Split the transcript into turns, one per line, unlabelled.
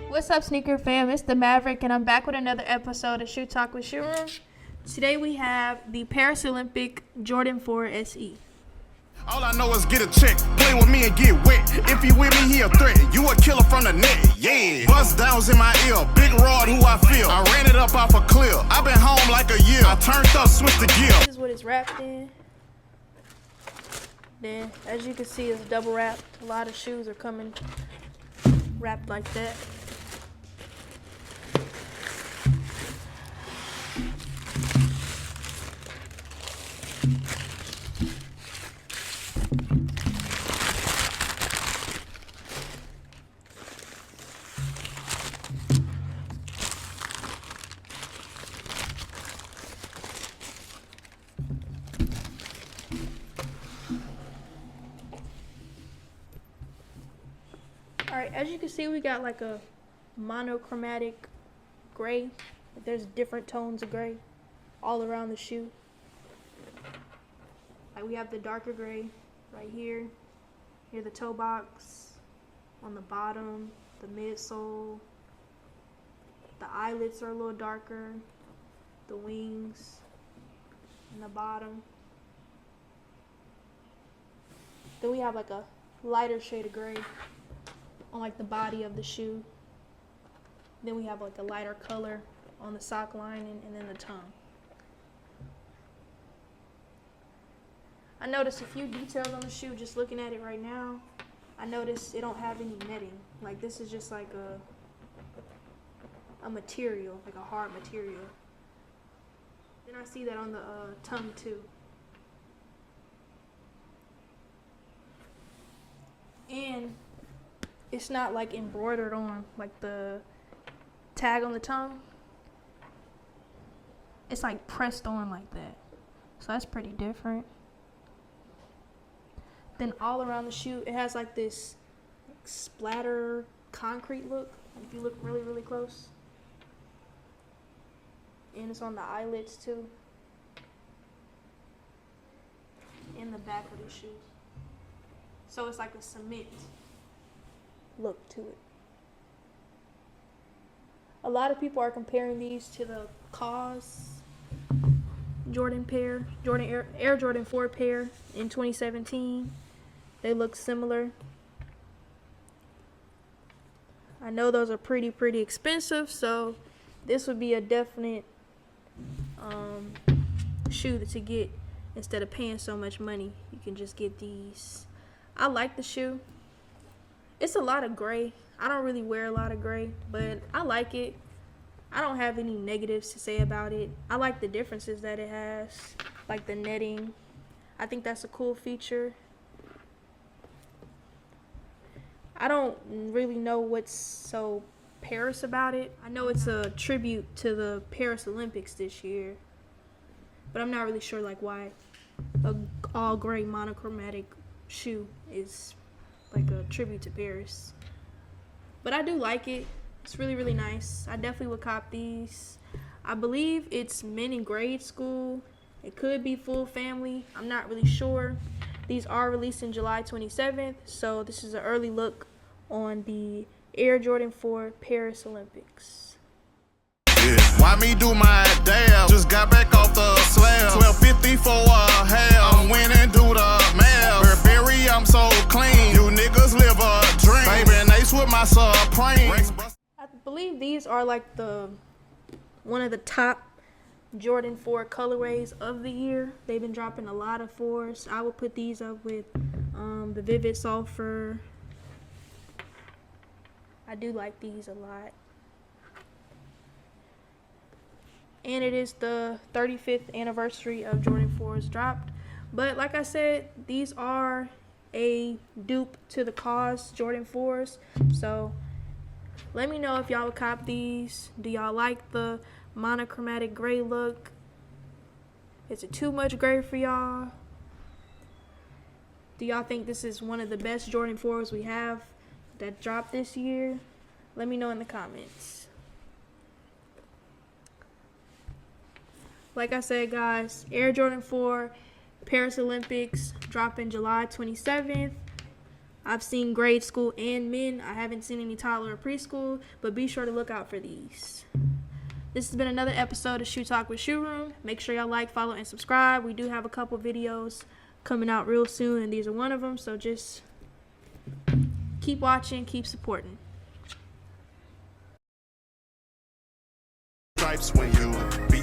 What's up, sneaker fam? It's the Maverick, and I'm back with another episode of Shoe Talk with Shoeroom. Today we have the Paris Olympic Jordan 4 SE.
All I know is get a check, play with me and get wet. If he with me, he a threat. You a killer from the net, yeah. Bust downs in my ear, big rod who I feel. I ran it up off a cliff. I been home like a year. I turned up, switched the gear.
This is what it's wrapped in. Then, as you can see, it's double wrapped. A lot of shoes are coming wrapped like that. Alright, as you can see, we got like a monochromatic gray. There's different tones of gray all around the shoe. Like we have the darker gray right here. Here the toe box, on the bottom, the midsole. The eyelets are a little darker. The wings, and the bottom. Then we have like a lighter shade of gray on like the body of the shoe. Then we have like a lighter color on the sock lining and then the tongue. I noticed a few details on the shoe just looking at it right now. I noticed it don't have any netting. Like this is just like a material, like a hard material. Then I see that on the tongue too. And it's not like embroidered on, like the tag on the tongue. It's like pressed on like that. So that's pretty different. Then all around the shoe, it has like this splatter concrete look. If you look really, really close. And it's on the eyelets too. In the back of the shoe. So it's like a cement look to it. A lot of people are comparing these to the Cause Jordan pair, Air Jordan 4 pair in 2017. They look similar. I know those are pretty expensive, so this would be a definite shoe to get instead of paying so much money. You can just get these. I like the shoe. It's a lot of gray. I don't really wear a lot of gray, but I like it. I don't have any negatives to say about it. I like the differences that it has, like the netting. I think that's a cool feature. I don't really know what's so Paris about it. I know it's a tribute to the Paris Olympics this year, but I'm not really sure like why a all gray monochromatic shoe is like a tribute to Paris. But I do like it. It's really nice. I definitely would cop these. I believe it's men in grade school. It could be full family. I'm not really sure. These are released in July 27th, so this is an early look on the Air Jordan 4 Paris Olympics.
Yeah. Why me do my dab? Just got back off the slab. 12.50 for a half. I'm winning, do the math. Burberry, I'm so clean. You niggas live a dream. Baby, Nace with my Supreme.
I believe these are like one of the top Jordan 4 colorways of the year. They've been dropping a lot of 4s. I would put these up with the Vivid Sulfur. I do like these a lot. And it is the 35th anniversary of Jordan 4's dropped. But like I said, these are a dupe to the Cause Jordan 4's. So let me know if y'all would cop these. Do y'all like the monochromatic gray look? Is it too much gray for y'all? Do y'all think this is one of the best Jordan 4s we have that dropped this year? Let me know in the comments. Like I said, guys, Air Jordan 4 Paris Olympics dropping July 27th. I've seen grade school and men. I haven't seen any toddler or preschool, but be sure to look out for these. This has been another episode of Shoe Talk with Shoeroom. Make sure y'all like, follow, and subscribe. We do have a couple videos coming out real soon, and these are one of them. So just keep watching, keep supporting.
Stripes when you be